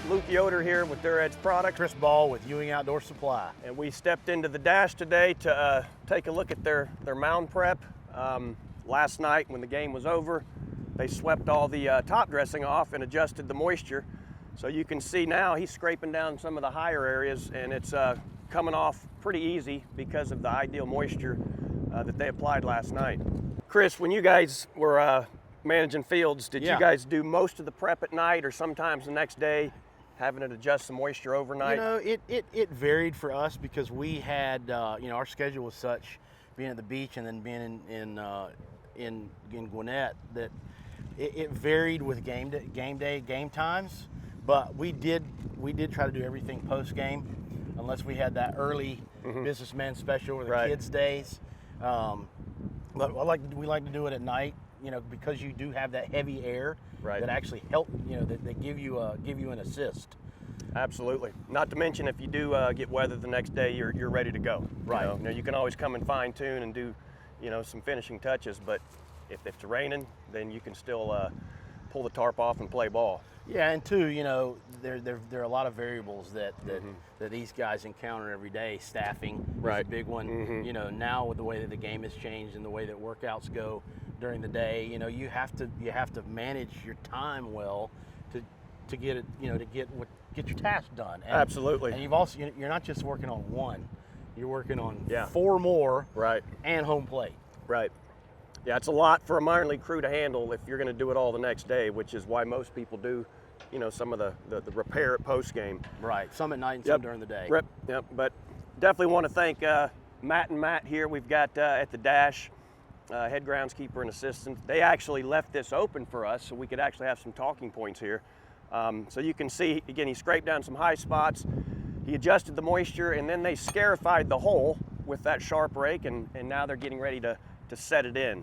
Luke Yoder here with DuraEdge Product. Chris Ball with Ewing Outdoor Supply. And we stepped into the Dash today to take a look at their mound prep. Last night when the game was over, they swept all the top dressing off and adjusted the moisture. So you can see now he's scraping down some of the higher areas, and it's coming off pretty easy because of the ideal moisture that they applied last night. Chris, when you guys were managing fields, did you guys do most of the prep at night or sometimes the next day, having it adjust the moisture overnight? You know, it varied for us because we had, you know, our schedule was such, being at the beach and then being in Gwinnett, that it varied with game day, game times. But we did try to do everything post game, unless we had that early businessman special or the kids' days. But we like to do it at night, you know, because you do have that heavy air that actually help, you know, that give you an assist. Absolutely. Not to mention, if you do get weather the next day, you're ready to go. Right. You know, you can always come and fine tune and do, you know, some finishing touches. But if it's raining, then you can still pull the tarp off and play ball. Yeah, and two, you know, there are a lot of variables that these guys encounter every day. Staffing is a big one. You know, now with the way that the game has changed and the way that workouts go during the day, you know, you have to manage your time well to get it, you know, to get your task done. And, absolutely. And you're not just working on one, you're working on 4 more. And home plate. Right. Yeah, it's a lot for a minor league crew to handle if you're going to do it all the next day, which is why most people do, you know, some of the repair at post game. Right. Some at night and some during the day. Yep. But definitely want to thank Matt here. We've got at the Dash, head groundskeeper and assistant. They actually left this open for us so we could actually have some talking points here. So you can see, again, he scraped down some high spots. He adjusted the moisture, and then they scarified the hole with that sharp rake, and now they're getting ready to set it in.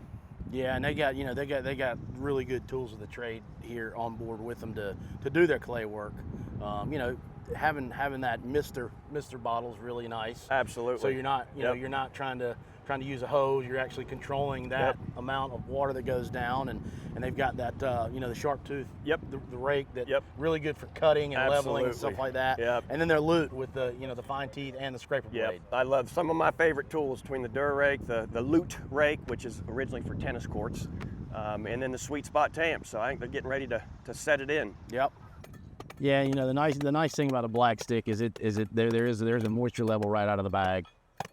Yeah, and they got really good tools of the trade here on board with them to do their clay work. You know, having that Mr. bottle is really nice. Absolutely. So you're not you're not trying to use a hose. You're actually controlling that amount of water that goes down, and they've got that you know, the sharp tooth, the rake that really good for cutting and leveling and stuff like that. And then their lute with the, you know, the fine teeth and the scraper blade. I love some of my favorite tools between the DuraRake, the lute rake, which is originally for tennis courts, and then the sweet spot tamp. So I think they're getting ready to set it in. Yeah, you know, the nice thing about a black stick is there's a moisture level right out of the bag.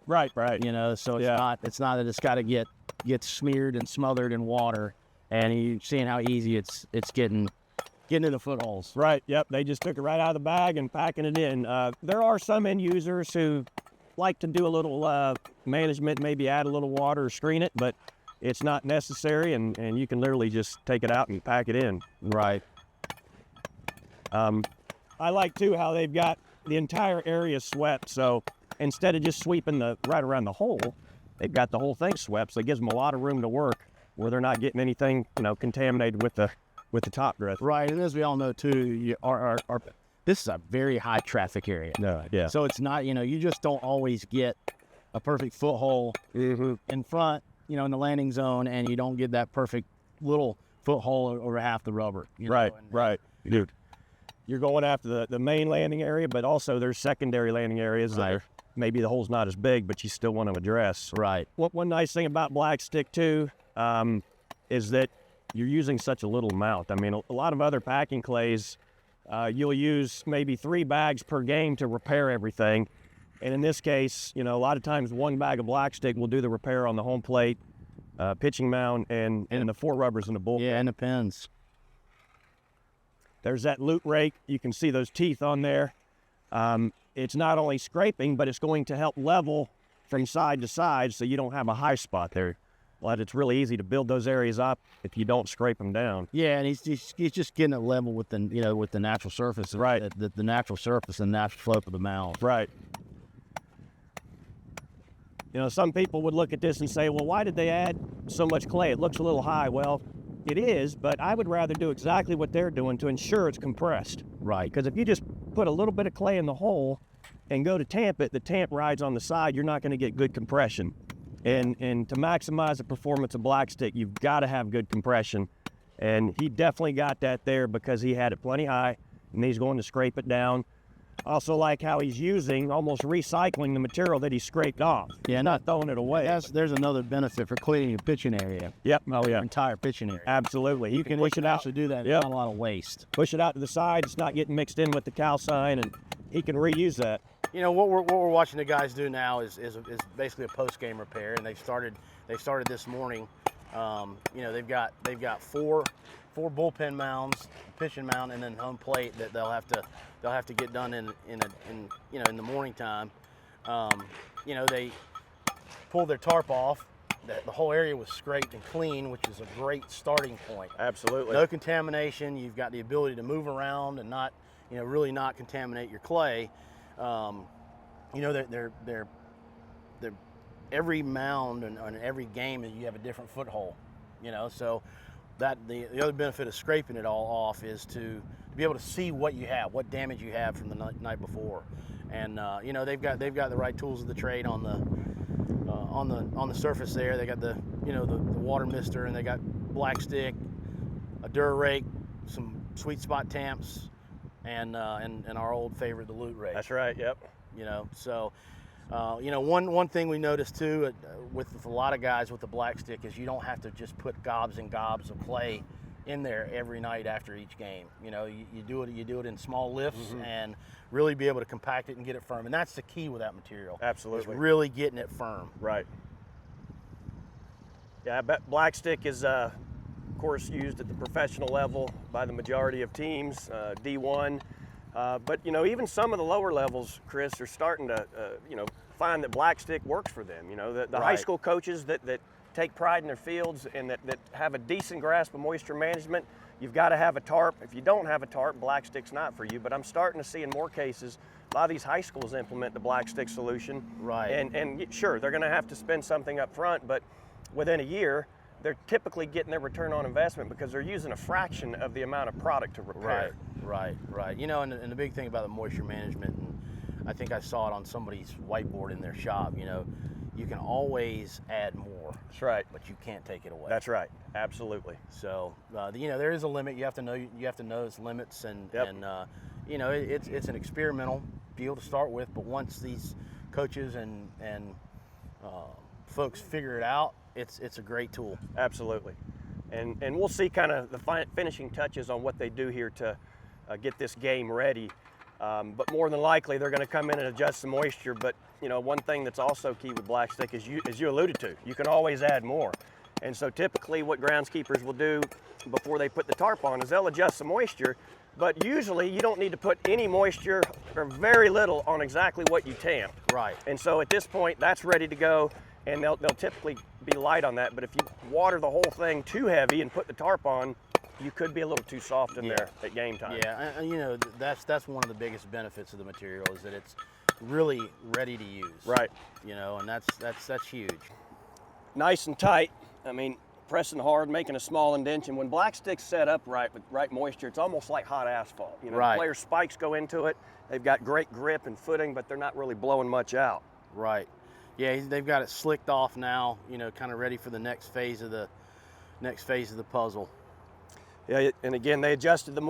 Right. You know, so it's not that it's got to get smeared and smothered in water, and you're seeing how easy it's getting in the footholes. Right. Yep. They just took it right out of the bag and packing it in. There are some end users who like to do a little management, maybe add a little water or screen it, but it's not necessary, and you can literally just take it out and pack it in. Right. I like too how they've got the entire area swept, so instead of just sweeping right around the hole, they've got the whole thing swept, so it gives them a lot of room to work where they're not getting anything, you know, contaminated with the top dress. Right, and as we all know too, this is a very high traffic area. So it's not, you know, you just don't always get a perfect foothold in front, you know, in the landing zone, and you don't get that perfect little foothold over half the rubber. You know? Right. Dude, you're going after the main landing area, but also there's secondary landing areas that maybe the hole's not as big, but you still want to address. Right. One nice thing about black stick too is that you're using such a little amount. I mean, a lot of other packing clays, you'll use maybe 3 bags per game to repair everything. And in this case, you know, a lot of times 1 bag of black stick will do the repair on the home plate, pitching mound, and the 4 rubbers in the bullpen. Yeah, and the pins. There's that lute rake. You can see those teeth on there. It's not only scraping, but it's going to help level from side to side so you don't have a high spot there. But it's really easy to build those areas up if you don't scrape them down. Yeah, and he's just getting it level with the natural surface. Right. The natural surface and natural slope of the mound. Right. You know, some people would look at this and say, well, why did they add so much clay? It looks a little high. Well, it is, but I would rather do exactly what they're doing to ensure it's compressed. Right. Because if you just put a little bit of clay in the hole and go to tamp it, the tamp rides on the side, you're not going to get good compression. And to maximize the performance of black stick, you've got to have good compression. And he definitely got that there because he had it plenty high. and he's going to scrape it down. Also like how he's using, almost recycling the material that he scraped off. Yeah, not throwing it away. There's another benefit for cleaning your pitching area. Yep. Oh yeah. Entire pitching area. Absolutely. You can push it out. actually do that. Yep. Not a lot of waste. Push it out to the side. It's not getting mixed in with the calcine, and he can reuse that. You know what we're watching the guys do now is basically a post-game repair, and they started this morning. You know, they've got four bullpen mounds, pitching mound, and then home plate that they'll have to get done in the morning time. You know, they pulled their tarp off. The whole area was scraped and clean, which is a great starting point. Absolutely. No contamination. You've got the ability to move around and not, really not contaminate your clay. You know, they're every mound and every game you have a different foothold. You know, so that the other benefit of scraping it all off is to be able to see what you have, what damage you have from the night before, and you know, they've got the right tools of the trade on the surface there. They got the water mister, and they got black stick, a DuraEdge, some sweet spot tamps, and our old favorite, the loot rake. That's right. Yep. You know, so one thing we noticed too with a lot of guys with the black stick is you don't have to just put gobs and gobs of clay in there every night after each game. You know, you do it in small lifts and really be able to compact it and get it firm, and that's the key with that material. Absolutely. Is really getting it firm. Right. Yeah, I bet black stick is of course used at the professional level by the majority of teams, D1. But even some of the lower levels, Chris, are starting to find that black stick works for them. You know, the Right. high school coaches that take pride in their fields and that have a decent grasp of moisture management, you've got to have a tarp. If you don't have a tarp, black stick's not for you. But I'm starting to see in more cases a lot of these high schools implement the black stick solution. Right. And sure, they're going to have to spend something up front, but within a year, they're typically getting their return on investment because they're using a fraction of the amount of product to repair. Right. You know, and the big thing about the moisture management, and I think I saw it on somebody's whiteboard in their shop, you can always add more. That's right. But you can't take it away. That's right. Absolutely. So, there is a limit. You have to know its limits, and it's an experimental deal to start with. But once these coaches and folks figure it out, it's a great tool. Absolutely. And we'll see kind of the finishing touches on what they do here to get this game ready. But more than likely, they're going to come in and adjust the moisture. But one thing that's also key with black stick is, as you alluded to, you can always add more. And so typically what groundskeepers will do before they put the tarp on is they'll adjust the moisture. But usually you don't need to put any moisture or very little on exactly what you tamped. Right. And so at this point, that's ready to go. And they'll typically be light on that. But if you water the whole thing too heavy and put the tarp on, you could be a little too soft in there at game time. Yeah, and that's one of the biggest benefits of the material is that it's really ready to use. Right. And that's huge. Nice and tight. I mean, pressing hard, making a small indentation. When black stick's set up right with right moisture, it's almost like hot asphalt. Right. The players' spikes go into it. They've got great grip and footing, but they're not really blowing much out. Right. Yeah, they've got it slicked off now. Kind of ready for the next phase of the puzzle. Yeah, and again, they adjusted the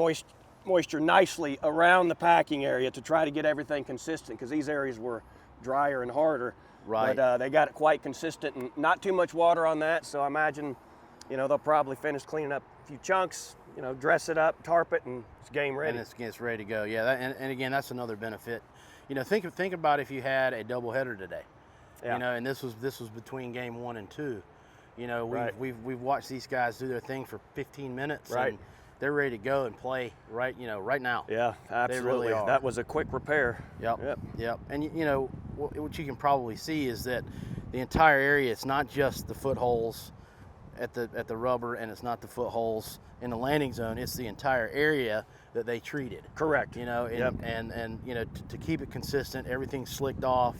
moisture nicely around the packing area to try to get everything consistent because these areas were drier and harder. Right. But they got it quite consistent and not too much water on that. So I imagine, they'll probably finish cleaning up a few chunks, dress it up, tarp it, and it's game ready. And it's ready to go. Yeah, and again, that's another benefit. Think about if you had a doubleheader today. Yeah. And this was between game 1 and 2. Right. We've watched these guys do their thing for 15 minutes. Right. And they're ready to go and play right now. Yeah, absolutely. They really are. That was a quick repair. Yep. And what you can probably see is that the entire area, it's not just the footholes at the rubber, and it's not the footholes in the landing zone. It's the entire area that they treated. Correct. And to keep it consistent, everything's slicked off.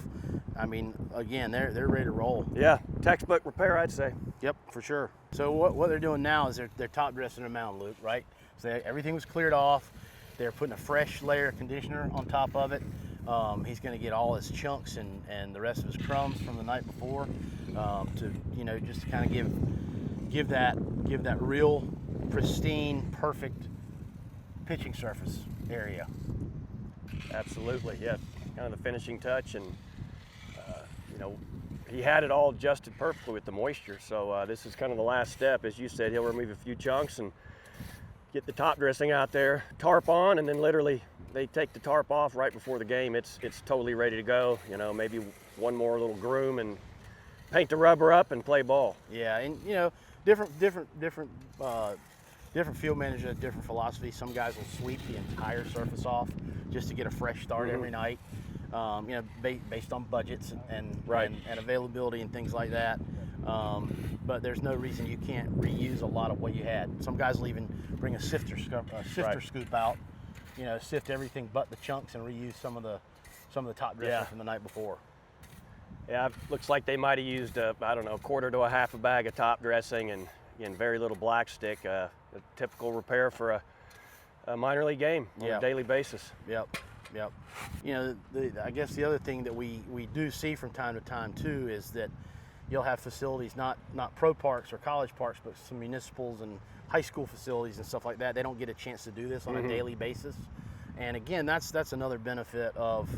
I mean, again, they're ready to roll. Yeah, textbook repair, I'd say. Yep, for sure. So what they're doing now is they're top dressing their mound, Luke, right? So everything was cleared off. They're putting a fresh layer of conditioner on top of it. He's going to get all his chunks and the rest of his crumbs from the night before to just kind of give that real pristine, perfect pitching surface area. Absolutely, yeah. Kind of the finishing touch, and you know, he had it all adjusted perfectly with the moisture. So this is kind of the last step. As you said, he'll remove a few chunks and get the top dressing out there, tarp on, and then literally they take the tarp off right before the game. It's totally ready to go. You know, maybe one more little groom and paint the rubber up and play ball. Yeah, and you know, different field managers have different philosophies. Some guys will sweep the entire surface off just to get a fresh start every night. You know, based on budgets and availability and things like that. But there's no reason you can't reuse a lot of what you had. Some guys will even bring a sifter scoop out, you know, sift everything but the chunks and reuse some of the top dressing from the night before. Yeah, looks like they might have used I don't know, a quarter to a half a bag of top dressing and very little black stick. A typical repair for a minor league game on a daily basis. Yep. You know, I guess the other thing that we do see from time to time too is that you'll have facilities, not pro parks or college parks, but some municipals and high school facilities and stuff like that. They don't get a chance to do this on a daily basis. And again, that's another benefit of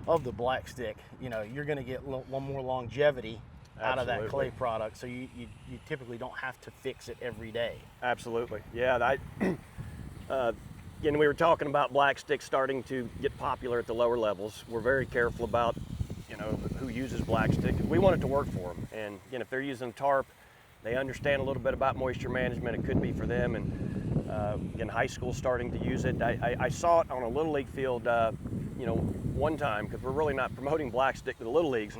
the black stick. You know, you're going to get one more longevity out of that clay product, so you typically don't have to fix it every day. Absolutely. Yeah, again, we were talking about black sticks starting to get popular at the lower levels. We're very careful about, you know, who uses black stick. We want it to work for them. And again, if they're using tarp, they understand a little bit about moisture management. It could be for them. And again, high school starting to use it. I saw it on a little league field, you know, one time, because we're really not promoting black stick to the little leagues.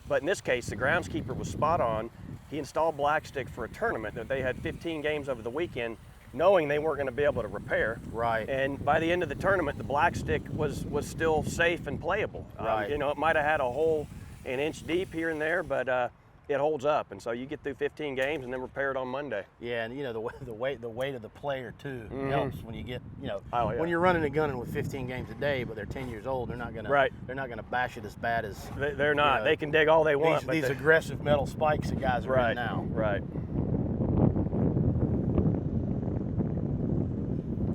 But in this case, the groundskeeper was spot on. He installed black stick for a tournament that they had 15 games over the weekend, knowing they weren't going to be able to repair. Right. And by the end of the tournament, the black stick was still safe and playable. Right. You know, it might have had a hole an inch deep here and there, but it holds up. And so you get through 15 games and then repair it on Monday. Yeah, and you know, the weight of the player too helps when you get, you know, Oh, yeah. when you're running and gunning with 15 games a day, but they're 10 years old, they're not gonna bash it as bad as They're not. You know, they can dig all they want. These aggressive metal spikes that guys are in now. Right.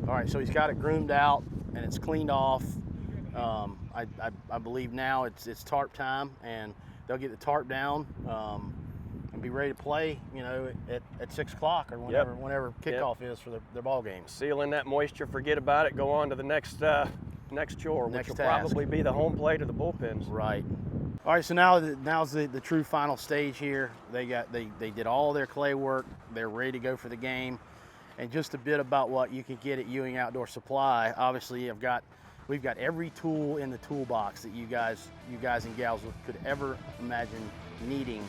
All right, so he's got it groomed out and it's cleaned off. I believe now it's tarp time, and they'll get the tarp down and be ready to play, you know, at 6 o'clock or whenever kickoff is for their ball games. Seal in that moisture, forget about it, go on to the next chore, which will probably be the home plate or the bullpens. Right. All right, so now's the true final stage here. They did all their clay work. They're ready to go for the game. And just a bit about what you can get at Ewing Outdoor Supply. Obviously, we've got every tool in the toolbox that you guys and gals could ever imagine needing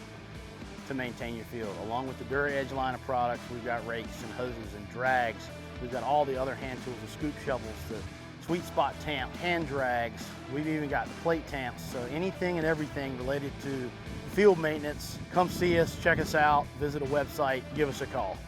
to maintain your field. Along with the DuraEdge line of products, we've got rakes and hoses and drags. We've got all the other hand tools, the scoop shovels, the sweet spot tamp, hand drags. We've even got the plate tamps. So anything and everything related to field maintenance, come see us, check us out, visit a website, give us a call.